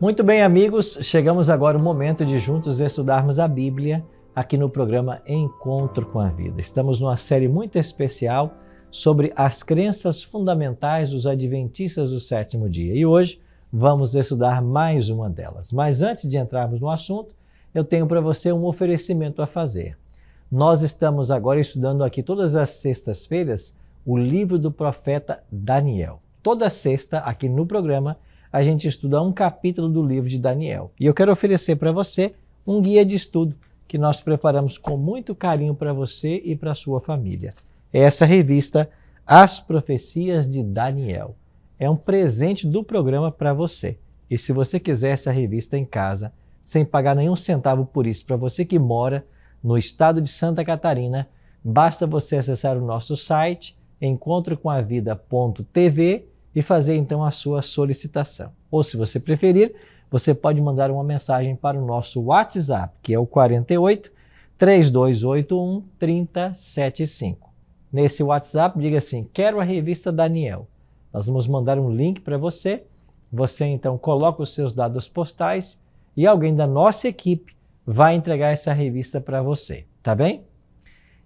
Muito bem, amigos, chegamos agora ao momento de juntos estudarmos a Bíblia aqui no programa Encontro com a Vida. Estamos numa série muito especial sobre as crenças fundamentais dos adventistas do sétimo dia e hoje vamos estudar mais uma delas. Mas antes de entrarmos no assunto, eu tenho para você um oferecimento a fazer. Nós estamos agora estudando aqui todas as sextas-feiras o livro do profeta Daniel. Toda sexta, aqui no programa, a gente estuda um capítulo do livro de Daniel. E eu quero oferecer para você um guia de estudo que nós preparamos com muito carinho para você e para a sua família. É essa revista, As Profecias de Daniel. É um presente do programa para você. E se você quiser essa revista em casa, sem pagar nenhum centavo por isso, para você que mora no estado de Santa Catarina, basta você acessar o nosso site, encontrocomovida.tv, e fazer então a sua solicitação. Ou se você preferir, você pode mandar uma mensagem para o nosso WhatsApp, que é o 48 3281 3075. Nesse WhatsApp, diga assim: quero a revista Daniel. Nós vamos mandar um link para você. Você então coloca os seus dados postais e alguém da nossa equipe vai entregar essa revista para você, tá bem?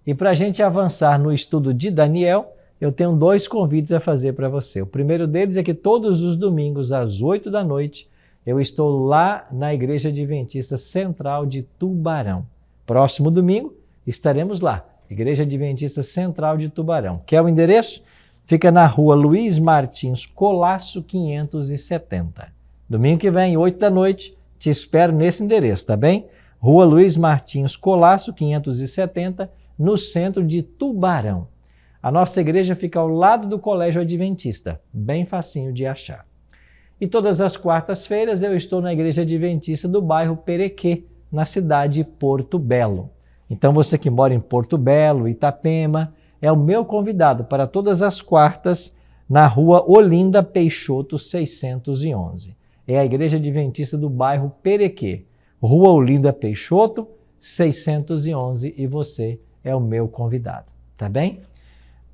E para a gente avançar no estudo de Daniel, eu tenho dois convites a fazer para você. O primeiro deles é que todos os domingos, às 8 da noite, eu estou lá na Igreja Adventista Central de Tubarão. Próximo domingo, estaremos lá, Igreja Adventista Central de Tubarão. Quer o endereço? Fica na rua Luiz Martins Colasso 570. Domingo que vem, 8 da noite, te espero nesse endereço, tá bem? Rua Luiz Martins Colasso 570, no centro de Tubarão. A nossa igreja fica ao lado do Colégio Adventista, bem facinho de achar. E todas as quartas-feiras eu estou na Igreja Adventista do bairro Perequê, na cidade de Porto Belo. Então você que mora em Porto Belo, Itapema, é o meu convidado para todas as quartas na rua Olinda Peixoto 611. É a Igreja Adventista do bairro Perequê, rua Olinda Peixoto 611, e você é o meu convidado, tá bem?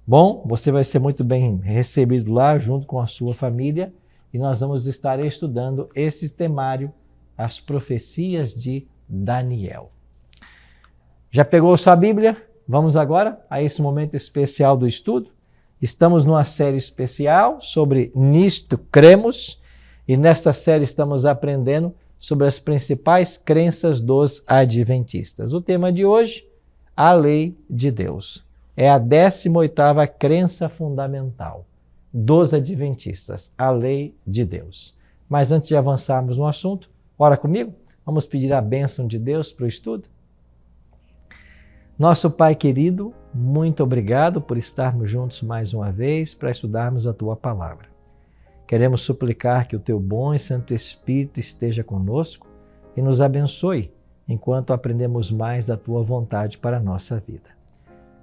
Bom, você vai ser muito bem recebido lá junto com a sua família e nós vamos estar estudando esse temário, as profecias de Daniel. Já pegou sua Bíblia? Vamos agora a esse momento especial do estudo. Estamos numa série especial sobre Nisto Cremos e nesta série estamos aprendendo sobre as principais crenças dos adventistas. O tema de hoje, a lei de Deus. É a 18ª crença fundamental dos adventistas, a lei de Deus. Mas antes de avançarmos no assunto, ora comigo, vamos pedir a bênção de Deus para o estudo. Nosso Pai querido, muito obrigado por estarmos juntos mais uma vez para estudarmos a Tua Palavra. Queremos suplicar que o Teu bom e Santo Espírito esteja conosco e nos abençoe enquanto aprendemos mais da Tua vontade para a nossa vida.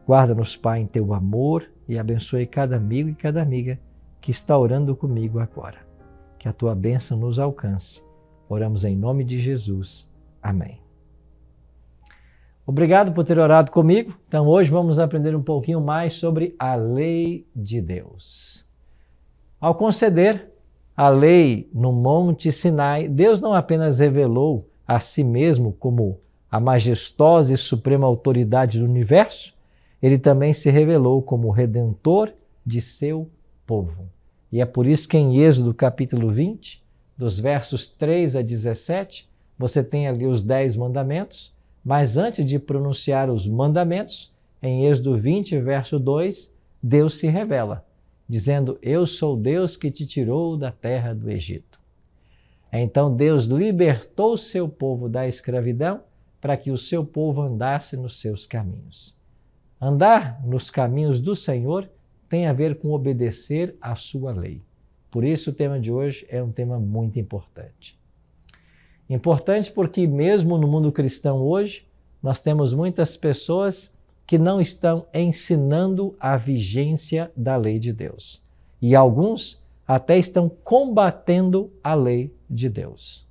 Guarda-nos, Pai, em Teu amor e abençoe cada amigo e cada amiga que está orando comigo agora. Que a Tua bênção nos alcance. Oramos em nome de Jesus. Amém. Obrigado por ter orado comigo. Então hoje vamos aprender um pouquinho mais sobre a lei de Deus. Ao conceder a lei no Monte Sinai, Deus não apenas revelou a si mesmo como a majestosa e suprema autoridade do universo, Ele também se revelou como o Redentor de seu povo. E é por isso que em Êxodo capítulo 20, dos versos 3 a 17, você tem ali os 10 mandamentos, mas antes de pronunciar os mandamentos, em Êxodo 20, verso 2, Deus se revela, dizendo: eu sou Deus que te tirou da terra do Egito. Então Deus libertou o seu povo da escravidão para que o seu povo andasse nos seus caminhos. Andar nos caminhos do Senhor tem a ver com obedecer à sua lei. Por isso o tema de hoje é um tema muito importante. Importante porque mesmo no mundo cristão hoje, nós temos muitas pessoas que não estão ensinando a vigência da lei de Deus. E alguns até estão combatendo a lei de Deus.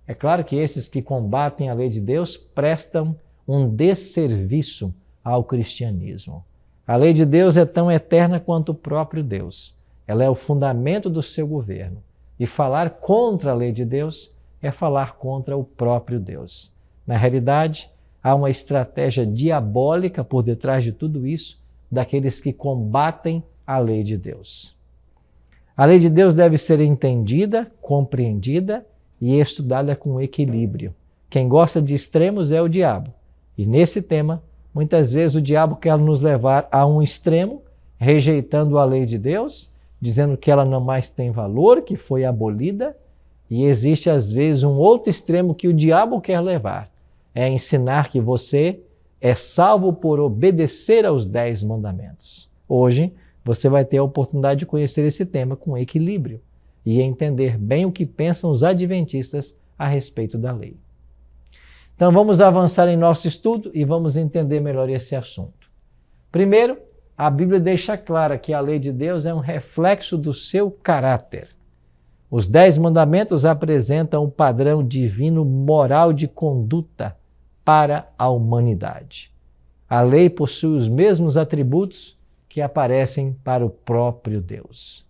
É claro que esses que combatem a lei de Deus prestam um desserviço ao cristianismo. A lei de Deus é tão eterna quanto o próprio Deus. Ela é o fundamento do seu governo. E falar contra a lei de Deus é falar contra o próprio Deus. Na realidade, há uma estratégia diabólica por detrás de tudo isso, daqueles que combatem a lei de Deus. A lei de Deus deve ser entendida, compreendida e estudada com equilíbrio. Quem gosta de extremos é o diabo. E nesse tema, muitas vezes o diabo quer nos levar a um extremo, rejeitando a lei de Deus, dizendo que ela não mais tem valor, que foi abolida. E existe às vezes um outro extremo que o diabo quer levar. É ensinar que você é salvo por obedecer aos 10 mandamentos. Hoje, você vai ter a oportunidade de conhecer esse tema com equilíbrio e entender bem o que pensam os adventistas a respeito da lei. Então vamos avançar em nosso estudo e vamos entender melhor esse assunto. Primeiro, a Bíblia deixa clara que a lei de Deus é um reflexo do seu caráter. Os 10 mandamentos apresentam um padrão divino moral de conduta para a humanidade. A lei possui os mesmos atributos que aparecem para o próprio Deus.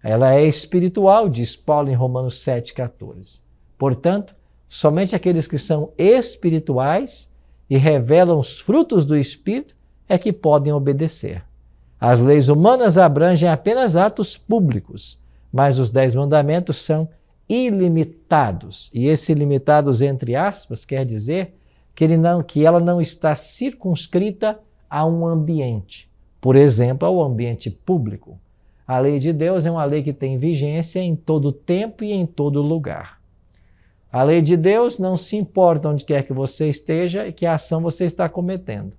Ela é espiritual, diz Paulo em Romanos 7,14. Portanto, somente aqueles que são espirituais e revelam os frutos do Espírito é que podem obedecer. As leis humanas abrangem apenas atos públicos, mas os 10 mandamentos são ilimitados. E esse limitados, entre aspas, quer dizer que ela não está circunscrita a um ambiente. Por exemplo, ao ambiente público. A lei de Deus é uma lei que tem vigência em todo tempo e em todo lugar. A lei de Deus não se importa onde quer que você esteja e que ação você está cometendo.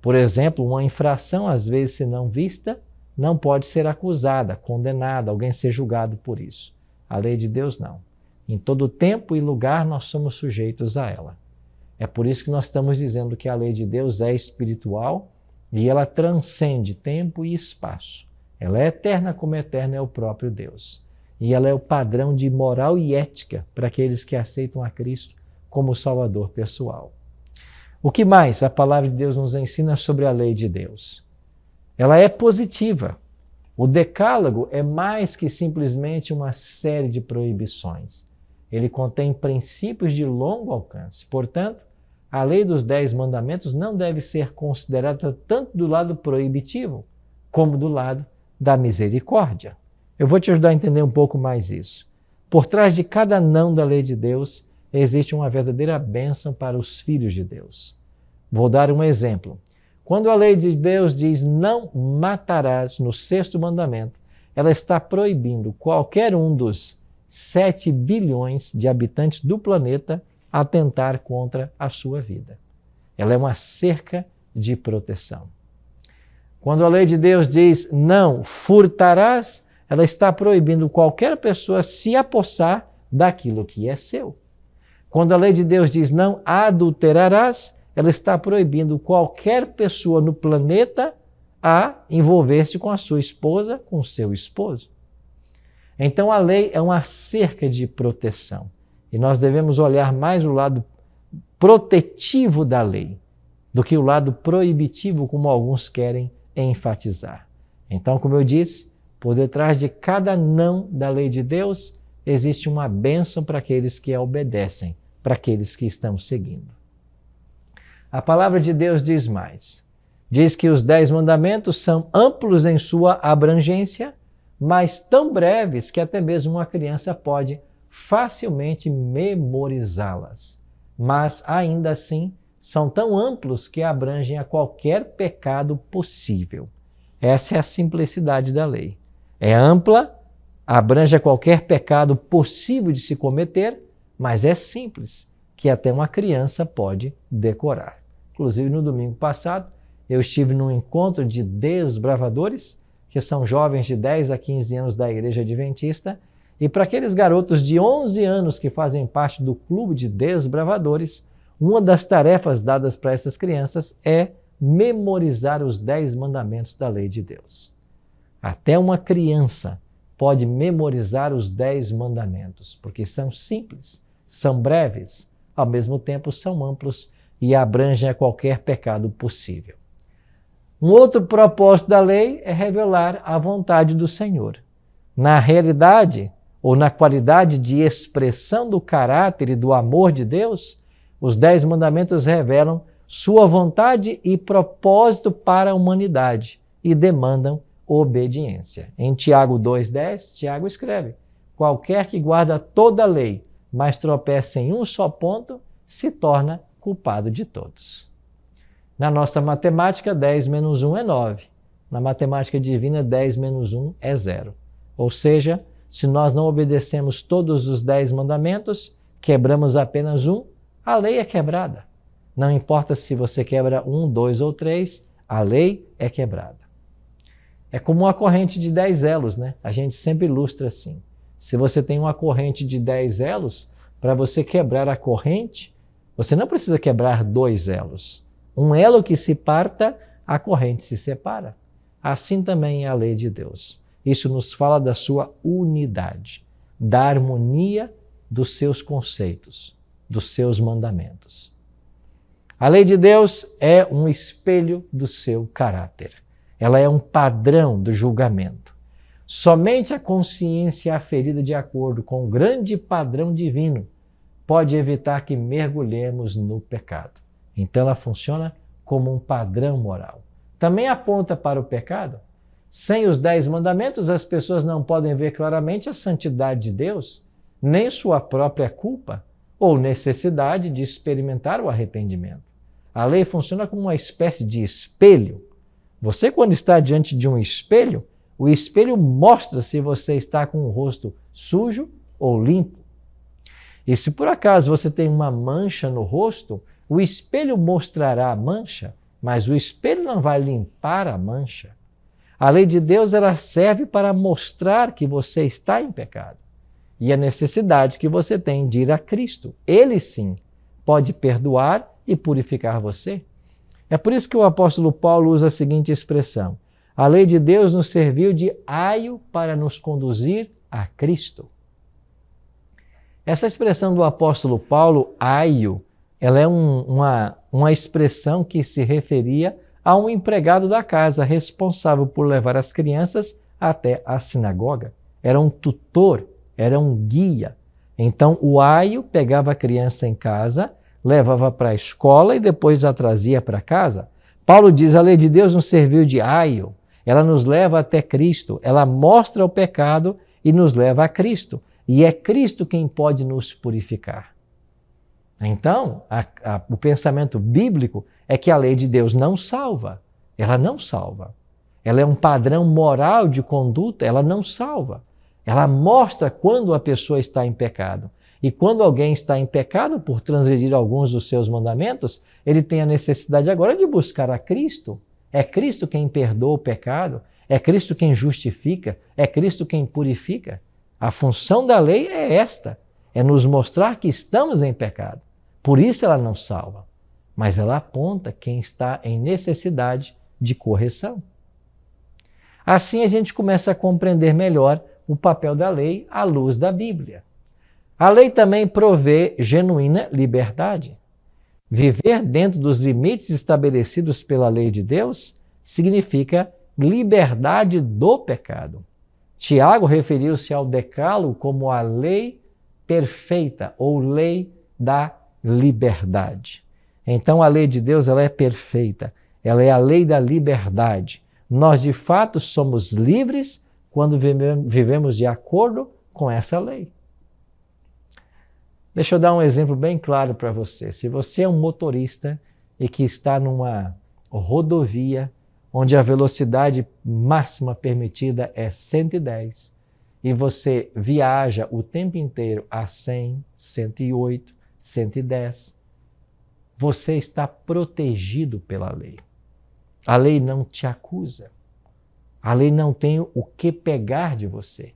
Por exemplo, uma infração, às vezes, se não vista, não pode ser acusada, condenada, alguém ser julgado por isso. A lei de Deus não. Em todo tempo e lugar nós somos sujeitos a ela. É por isso que nós estamos dizendo que a lei de Deus é espiritual e ela transcende tempo e espaço. Ela é eterna como eterno é o próprio Deus. E ela é o padrão de moral e ética para aqueles que aceitam a Cristo como Salvador pessoal. O que mais a palavra de Deus nos ensina sobre a lei de Deus? Ela é positiva. O decálogo é mais que simplesmente uma série de proibições. Ele contém princípios de longo alcance. Portanto, a lei dos 10 mandamentos não deve ser considerada tanto do lado proibitivo como do lado da misericórdia. Eu vou te ajudar a entender um pouco mais isso. Por trás de cada não da lei de Deus, existe uma verdadeira bênção para os filhos de Deus. Vou dar um exemplo. Quando a lei de Deus diz não matarás no 6º mandamento, ela está proibindo qualquer um dos 7 bilhões de habitantes do planeta atentar contra a sua vida. Ela é uma cerca de proteção. Quando a lei de Deus diz não furtarás, ela está proibindo qualquer pessoa se apossar daquilo que é seu. Quando a lei de Deus diz não adulterarás, ela está proibindo qualquer pessoa no planeta a envolver-se com a sua esposa, com o seu esposo. Então a lei é uma cerca de proteção. E nós devemos olhar mais o lado protetivo da lei do que o lado proibitivo, como alguns querem enfatizar. Então, como eu disse, por detrás de cada não da lei de Deus, existe uma bênção para aqueles que a obedecem, para aqueles que estão seguindo. A palavra de Deus diz mais. Diz que os 10 mandamentos são amplos em sua abrangência, mas tão breves que até mesmo uma criança pode facilmente memorizá-las. Mas, ainda assim, são tão amplos que abrangem a qualquer pecado possível. Essa é a simplicidade da lei. É ampla, abrange a qualquer pecado possível de se cometer, mas é simples, que até uma criança pode decorar. Inclusive, no domingo passado, eu estive num encontro de desbravadores, que são jovens de 10 a 15 anos da Igreja Adventista, e para aqueles garotos de 11 anos que fazem parte do clube de desbravadores, uma das tarefas dadas para essas crianças é memorizar os 10 mandamentos da lei de Deus. Até uma criança pode memorizar os 10 mandamentos, porque são simples, são breves, ao mesmo tempo são amplos e abrangem a qualquer pecado possível. Um outro propósito da lei é revelar a vontade do Senhor. Na realidade, ou na qualidade de expressão do caráter e do amor de Deus, os 10 mandamentos revelam sua vontade e propósito para a humanidade e demandam obediência. Em Tiago 2,10, Tiago escreve: qualquer que guarda toda a lei, mas tropeça em um só ponto, se torna culpado de todos. Na nossa matemática, 10 menos 1 é 9. Na matemática divina, 10 menos 1 é 0. Ou seja, se nós não obedecemos todos os 10 mandamentos, quebramos apenas um, a lei é quebrada. Não importa se você quebra 1, 2 ou 3, a lei é quebrada. É como uma corrente de 10 elos, né? A gente sempre ilustra assim. Se você tem uma corrente de 10 elos, para você quebrar a corrente, você não precisa quebrar 2 elos. Um elo que se parta, a corrente se separa. Assim também é a lei de Deus. Isso nos fala da sua unidade, da harmonia dos seus conceitos, dos seus mandamentos. A lei de Deus é um espelho do seu caráter. Ela é um padrão do julgamento. Somente a consciência aferida de acordo com o grande padrão divino pode evitar que mergulhemos no pecado. Então ela funciona como um padrão moral. Também aponta para o pecado. Sem os 10 mandamentos, as pessoas não podem ver claramente a santidade de Deus, nem sua própria culpa ou necessidade de experimentar o arrependimento. A lei funciona como uma espécie de espelho. Você, quando está diante de um espelho, o espelho mostra se você está com o rosto sujo ou limpo. E se por acaso você tem uma mancha no rosto, o espelho mostrará a mancha, mas o espelho não vai limpar a mancha. A lei de Deus, ela serve para mostrar que você está em pecado e a necessidade que você tem de ir a Cristo. Ele sim pode perdoar e purificar você. É por isso que o apóstolo Paulo usa a seguinte expressão: a lei de Deus nos serviu de aio para nos conduzir a Cristo. Essa expressão do apóstolo Paulo, aio, ela é uma expressão que se referia a um empregado da casa responsável por levar as crianças até a sinagoga. Era um tutor, era um guia. Então o aio pegava a criança em casa, levava para a escola e depois a trazia para casa. Paulo diz: a lei de Deus nos serviu de aio. Ela nos leva até Cristo, ela mostra o pecado e nos leva a Cristo. E é Cristo quem pode nos purificar. Então, o pensamento bíblico é que a lei de Deus não salva. Ela não salva. Ela é um padrão moral de conduta, ela não salva. Ela mostra quando a pessoa está em pecado. E quando alguém está em pecado por transgredir alguns dos seus mandamentos, ele tem a necessidade agora de buscar a Cristo. É Cristo quem perdoa o pecado, é Cristo quem justifica, é Cristo quem purifica. A função da lei é esta, é nos mostrar que estamos em pecado. Por isso ela não salva, mas ela aponta quem está em necessidade de correção. Assim a gente começa a compreender melhor o papel da lei à luz da Bíblia. A lei também provê genuína liberdade. Viver dentro dos limites estabelecidos pela lei de Deus significa liberdade do pecado. Tiago referiu-se ao decálogo como a lei perfeita ou lei da liberdade. Então a lei de Deus, ela é perfeita, ela é a lei da liberdade. Nós de fato somos livres quando vivemos de acordo com essa lei. Deixa eu dar um exemplo bem claro para você. Se você é um motorista e que está numa rodovia onde a velocidade máxima permitida é 110 e você viaja o tempo inteiro a 100, 108, 110, você está protegido pela lei. A lei não te acusa. A lei não tem o que pegar de você.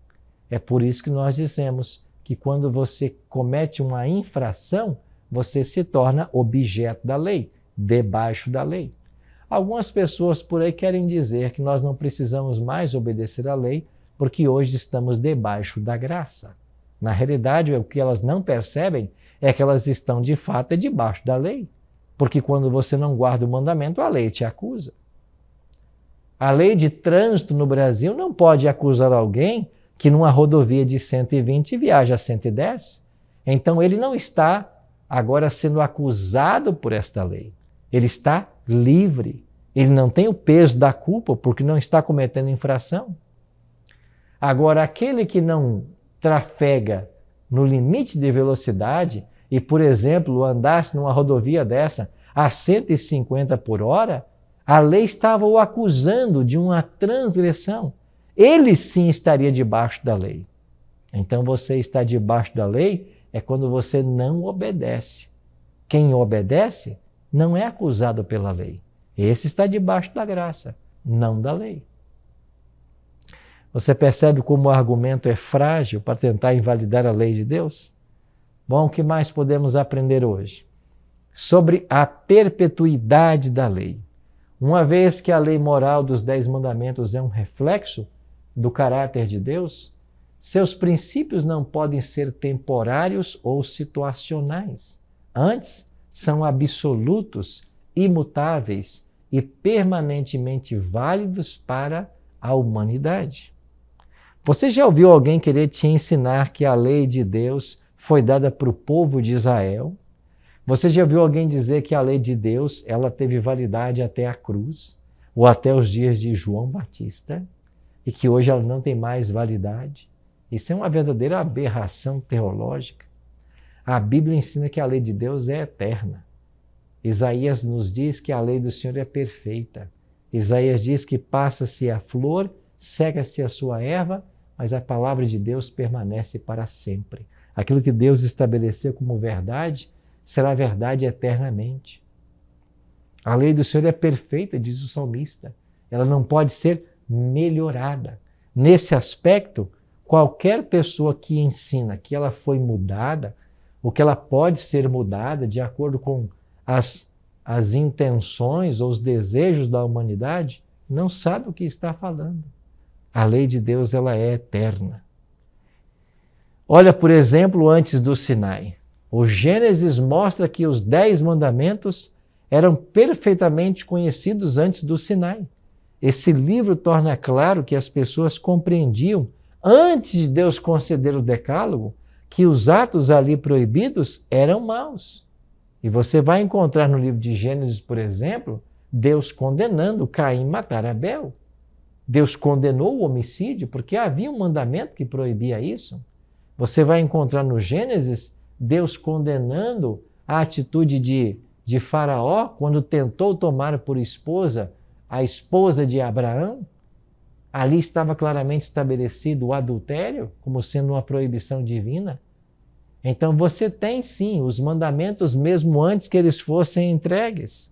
É por isso que nós dizemos que quando você comete uma infração, você se torna objeto da lei, debaixo da lei. Algumas pessoas por aí querem dizer que nós não precisamos mais obedecer à lei porque hoje estamos debaixo da graça. Na realidade, o que elas não percebem é que elas estão de fato debaixo da lei. Porque quando você não guarda o mandamento, a lei te acusa. A lei de trânsito no Brasil não pode acusar alguém que numa rodovia de 120 viaja a 110. Então ele não está agora sendo acusado por esta lei. Ele está livre. Ele não tem o peso da culpa porque não está cometendo infração. Agora, aquele que não trafega no limite de velocidade e, por exemplo, andasse numa rodovia dessa a 150 por hora, a lei estava o acusando de uma transgressão. Ele sim estaria debaixo da lei. Então você está debaixo da lei é quando você não obedece. Quem obedece não é acusado pela lei. Esse está debaixo da graça, não da lei. Você percebe como o argumento é frágil para tentar invalidar a lei de Deus? Bom, o que mais podemos aprender hoje? Sobre a perpetuidade da lei. Uma vez que a lei moral dos 10 mandamentos é um reflexo do caráter de Deus, seus princípios não podem ser temporários ou situacionais. Antes, são absolutos, imutáveis e permanentemente válidos para a humanidade. Você já ouviu alguém querer te ensinar que a lei de Deus foi dada para o povo de Israel? Você já ouviu alguém dizer que a lei de Deus ela teve validade até a cruz ou até os dias de João Batista e que hoje ela não tem mais validade? Isso é uma verdadeira aberração teológica. A Bíblia ensina que a lei de Deus é eterna. Isaías nos diz que a lei do Senhor é perfeita. Isaías diz que passa-se a flor, seca-se a sua erva, mas a palavra de Deus permanece para sempre. Aquilo que Deus estabeleceu como verdade será verdade eternamente. A lei do Senhor é perfeita, diz o salmista. Ela não pode ser melhorada. Nesse aspecto, qualquer pessoa que ensina que ela foi mudada, ou que ela pode ser mudada de acordo com as intenções ou os desejos da humanidade, não sabe o que está falando. A lei de Deus ela é eterna. Olha, por exemplo, antes do Sinai. O Gênesis mostra que os 10 mandamentos eram perfeitamente conhecidos antes do Sinai. Esse livro torna claro que as pessoas compreendiam, antes de Deus conceder o decálogo, que os atos ali proibidos eram maus. E você vai encontrar no livro de Gênesis, por exemplo, Deus condenando Caim matar Abel. Deus condenou o homicídio porque havia um mandamento que proibia isso. Você vai encontrar no Gênesis Deus condenando a atitude de Faraó quando tentou tomar por esposa a esposa de Abraão. Ali estava claramente estabelecido o adultério como sendo uma proibição divina. Então você tem sim os mandamentos mesmo antes que eles fossem entregues.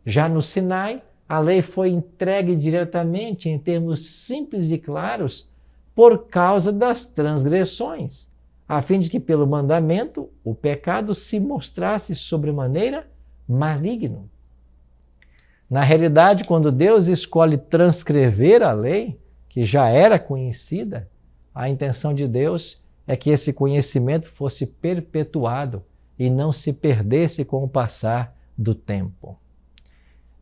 Já no Sinai, a lei foi entregue diretamente em termos simples e claros por causa das transgressões, a fim de que pelo mandamento o pecado se mostrasse sobremaneira maligno. Na realidade, quando Deus escolhe transcrever a lei, que já era conhecida, a intenção de Deus é que esse conhecimento fosse perpetuado e não se perdesse com o passar do tempo.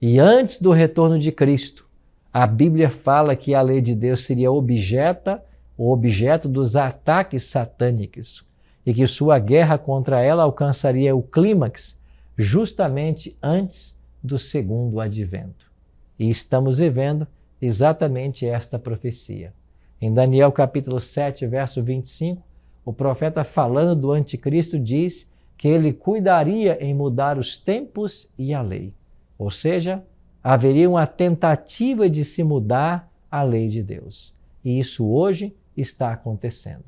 E antes do retorno de Cristo, a Bíblia fala que a lei de Deus seria objeto dos ataques satânicos e que sua guerra contra ela alcançaria o clímax justamente antes do segundo advento. E estamos vivendo exatamente esta profecia. Em Daniel capítulo 7, verso 25, o profeta falando do anticristo diz que ele cuidaria em mudar os tempos e a lei. Ou seja, haveria uma tentativa de se mudar a lei de Deus. E isso hoje está acontecendo.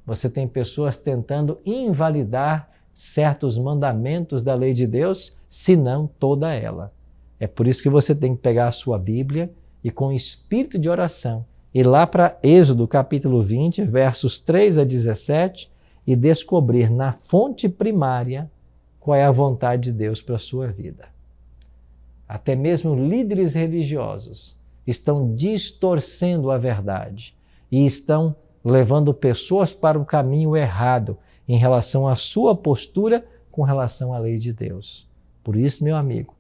Você tem pessoas tentando invalidar certos mandamentos da lei de Deus, se não toda ela. É por isso que você tem que pegar a sua Bíblia e com espírito de oração ir lá para Êxodo capítulo 20, versos 3 a 17 e descobrir na fonte primária qual é a vontade de Deus para a sua vida. Até mesmo líderes religiosos estão distorcendo a verdade e estão levando pessoas para o caminho errado em relação à sua postura com relação à lei de Deus. Por isso, meu amigo,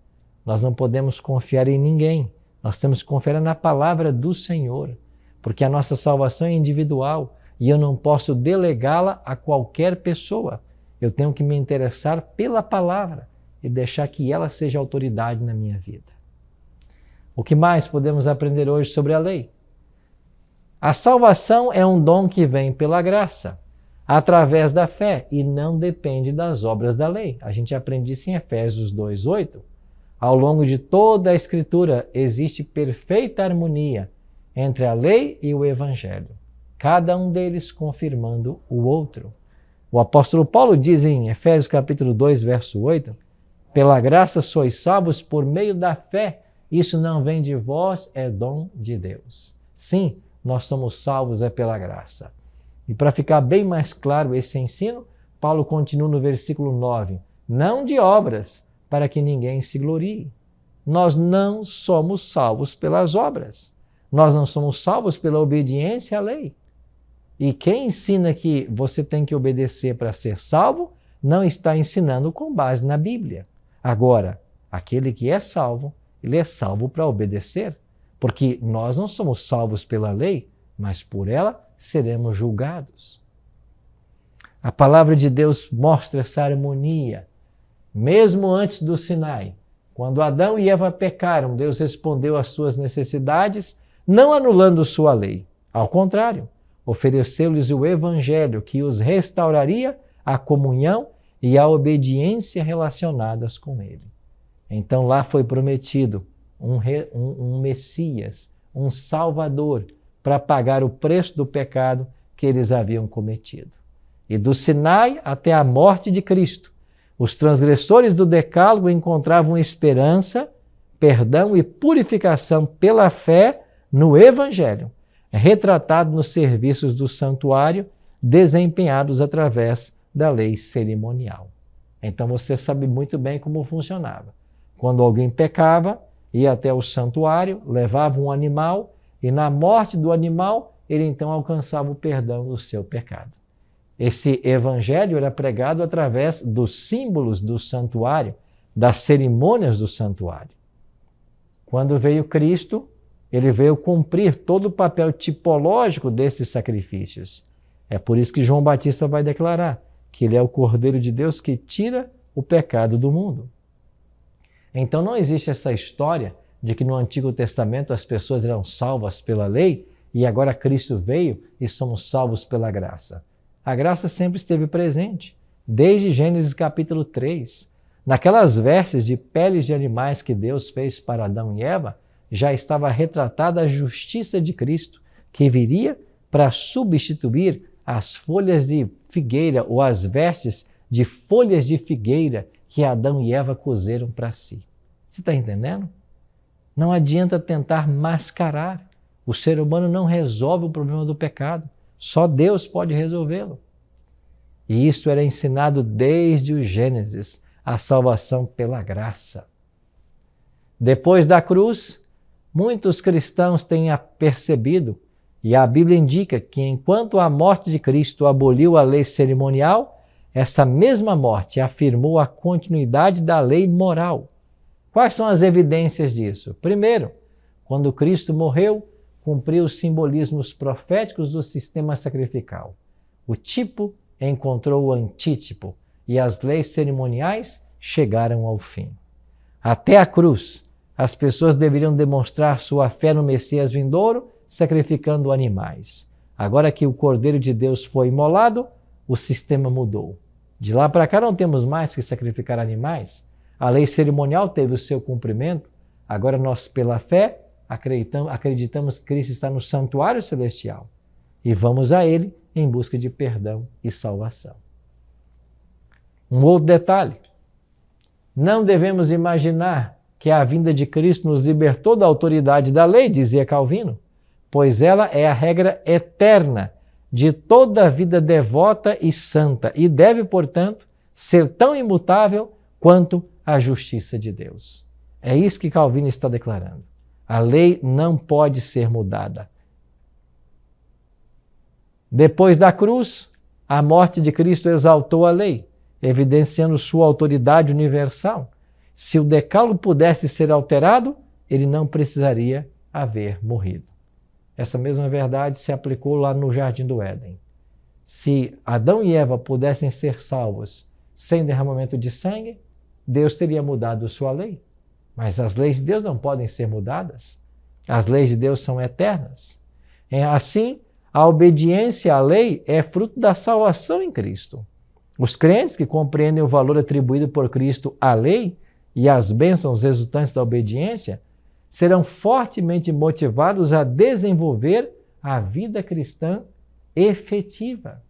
nós não podemos confiar em ninguém. Nós temos que confiar na palavra do Senhor, porque a nossa salvação é individual e eu não posso delegá-la a qualquer pessoa. Eu tenho que me interessar pela palavra e deixar que ela seja autoridade na minha vida. O que mais podemos aprender hoje sobre a lei? A salvação é um dom que vem pela graça, através da fé, e não depende das obras da lei. A gente aprende isso em Efésios 2:8. Ao longo de toda a Escritura existe perfeita harmonia entre a lei e o Evangelho, cada um deles confirmando o outro. O apóstolo Paulo diz em Efésios capítulo 2, verso 8, pela graça sois salvos por meio da fé, isso não vem de vós, é dom de Deus. Sim, nós somos salvos pela graça. E para ficar bem mais claro esse ensino, Paulo continua no versículo 9, não de obras, para que ninguém se glorie. Nós não somos salvos pelas obras. Nós não somos salvos pela obediência à lei. E quem ensina que você tem que obedecer para ser salvo, não está ensinando com base na Bíblia. Agora, aquele que é salvo, ele é salvo para obedecer, porque nós não somos salvos pela lei, mas por ela seremos julgados. A palavra de Deus mostra essa harmonia. Mesmo antes do Sinai, quando Adão e Eva pecaram, Deus respondeu às suas necessidades, não anulando sua lei. Ao contrário, ofereceu-lhes o Evangelho que os restauraria à comunhão e à obediência relacionadas com ele. Então lá foi prometido um Messias, um Salvador, para pagar o preço do pecado que eles haviam cometido. E do Sinai até a morte de Cristo, os transgressores do Decálogo encontravam esperança, perdão e purificação pela fé no Evangelho, retratado nos serviços do santuário, desempenhados através da lei cerimonial. Então você sabe muito bem como funcionava. Quando alguém pecava, ia até o santuário, levava um animal e na morte do animal, ele então alcançava o perdão do seu pecado. Esse evangelho era pregado através dos símbolos do santuário, das cerimônias do santuário. Quando veio Cristo, ele veio cumprir todo o papel tipológico desses sacrifícios. É por isso que João Batista vai declarar que ele é o Cordeiro de Deus que tira o pecado do mundo. Então não existe essa história de que no Antigo Testamento as pessoas eram salvas pela lei e agora Cristo veio e somos salvos pela graça. A graça sempre esteve presente, desde Gênesis capítulo 3. Naquelas vestes de peles de animais que Deus fez para Adão e Eva, já estava retratada a justiça de Cristo, que viria para substituir as folhas de figueira ou as vestes de folhas de figueira que Adão e Eva cozeram para si. Você está entendendo? Não adianta tentar mascarar. O ser humano não resolve o problema do pecado. Só Deus pode resolvê-lo. E isto era ensinado desde o Gênesis, a salvação pela graça. Depois da cruz, muitos cristãos têm percebido, e a Bíblia indica que enquanto a morte de Cristo aboliu a lei cerimonial, essa mesma morte afirmou a continuidade da lei moral. Quais são as evidências disso? Primeiro, quando Cristo morreu, cumpriu os simbolismos proféticos do sistema sacrificial. O tipo encontrou o antítipo e as leis cerimoniais chegaram ao fim. Até a cruz, as pessoas deveriam demonstrar sua fé no Messias vindouro, sacrificando animais. Agora que o Cordeiro de Deus foi imolado, o sistema mudou. De lá para cá não temos mais que sacrificar animais. A lei cerimonial teve o seu cumprimento. Agora nós, pela fé, acreditamos que Cristo está no santuário celestial e vamos a Ele em busca de perdão e salvação. Um outro detalhe. Não devemos imaginar que a vinda de Cristo nos libertou da autoridade da lei, dizia Calvino, pois ela é a regra eterna de toda a vida devota e santa e deve, portanto, ser tão imutável quanto a justiça de Deus. É isso que Calvino está declarando. A lei não pode ser mudada. Depois da cruz, a morte de Cristo exaltou a lei, evidenciando sua autoridade universal. Se o decálogo pudesse ser alterado, ele não precisaria haver morrido. Essa mesma verdade se aplicou lá no Jardim do Éden. Se Adão e Eva pudessem ser salvos sem derramamento de sangue, Deus teria mudado sua lei. Mas as leis de Deus não podem ser mudadas. As leis de Deus são eternas. Assim, a obediência à lei é fruto da salvação em Cristo. Os crentes que compreendem o valor atribuído por Cristo à lei e as bênçãos resultantes da obediência serão fortemente motivados a desenvolver a vida cristã efetiva.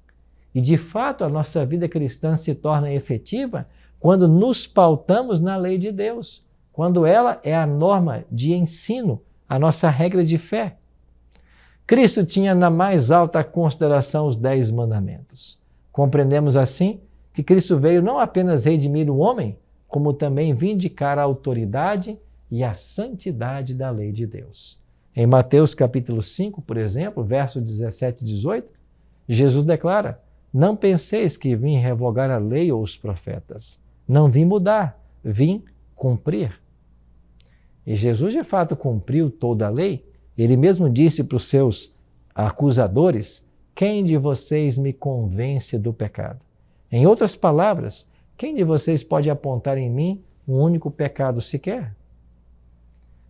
E, de fato, a nossa vida cristã se torna efetiva quando nos pautamos na lei de Deus, quando ela é a norma de ensino, a nossa regra de fé. Cristo tinha na mais alta consideração os 10 mandamentos. Compreendemos assim que Cristo veio não apenas redimir o homem, como também vindicar a autoridade e a santidade da lei de Deus. Em Mateus capítulo 5, por exemplo, verso 17 e 18, Jesus declara: não penseis que vim revogar a lei ou os profetas. Não vim mudar, vim cumprir. E Jesus de fato cumpriu toda a lei. Ele mesmo disse para os seus acusadores: quem de vocês me convence do pecado? Em outras palavras, quem de vocês pode apontar em mim um único pecado sequer?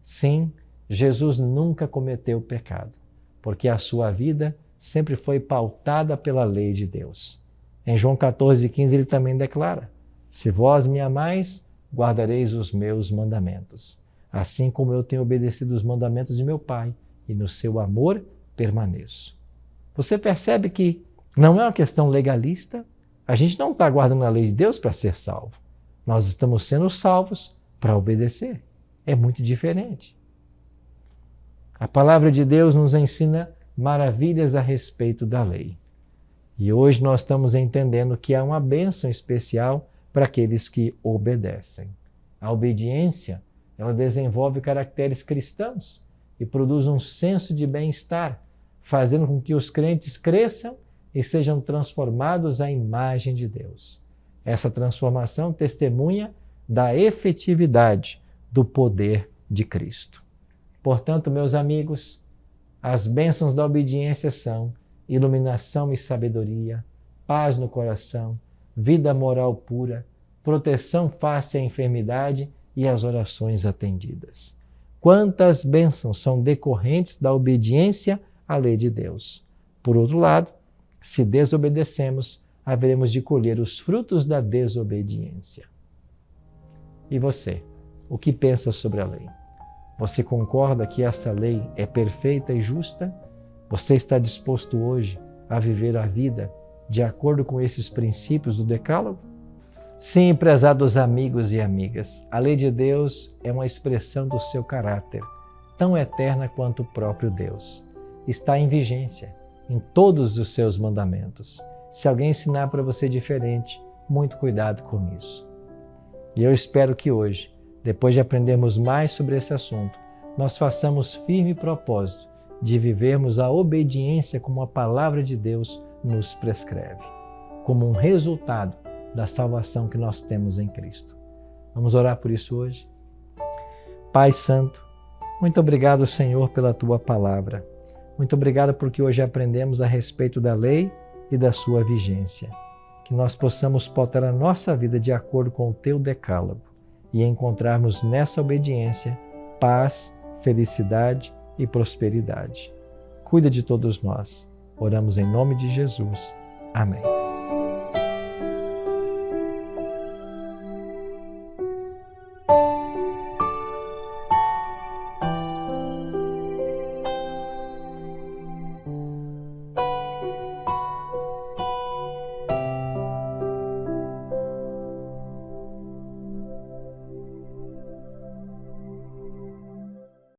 Sim, Jesus nunca cometeu pecado, porque a sua vida sempre foi pautada pela lei de Deus. Em João 14,15 ele também declara: se vós me amais, guardareis os meus mandamentos, assim como eu tenho obedecido os mandamentos de meu Pai, e no seu amor permaneço. Você percebe que não é uma questão legalista? A gente não está guardando a lei de Deus para ser salvo. Nós estamos sendo salvos para obedecer. É muito diferente. A palavra de Deus nos ensina maravilhas a respeito da lei. E hoje nós estamos entendendo que há uma bênção especial para aqueles que obedecem. A obediência, ela desenvolve caracteres cristãos e produz um senso de bem-estar, fazendo com que os crentes cresçam e sejam transformados à imagem de Deus. Essa transformação testemunha da efetividade do poder de Cristo. Portanto, meus amigos, as bênçãos da obediência são iluminação e sabedoria, paz no coração, vida moral pura, proteção face à enfermidade e as orações atendidas. Quantas bênçãos são decorrentes da obediência à lei de Deus. Por outro lado, se desobedecemos, haveremos de colher os frutos da desobediência. E você, o que pensa sobre a lei? Você concorda que esta lei é perfeita e justa? Você está disposto hoje a viver a vida de acordo com esses princípios do Decálogo? Sim, prezados amigos e amigas, a lei de Deus é uma expressão do seu caráter, tão eterna quanto o próprio Deus. Está em vigência em todos os seus mandamentos. Se alguém ensinar para você diferente, muito cuidado com isso. E eu espero que hoje, depois de aprendermos mais sobre esse assunto, nós façamos firme propósito de vivermos a obediência como a palavra de Deus nos prescreve, como um resultado da salvação que nós temos em Cristo. Vamos orar por isso hoje? Pai Santo, muito obrigado, Senhor, pela Tua palavra. Muito obrigado porque hoje aprendemos a respeito da lei e da sua vigência. Que nós possamos pautar a nossa vida de acordo com o Teu decálogo e encontrarmos nessa obediência paz, felicidade e prosperidade. Cuida de todos nós. Oramos em nome de Jesus. Amém.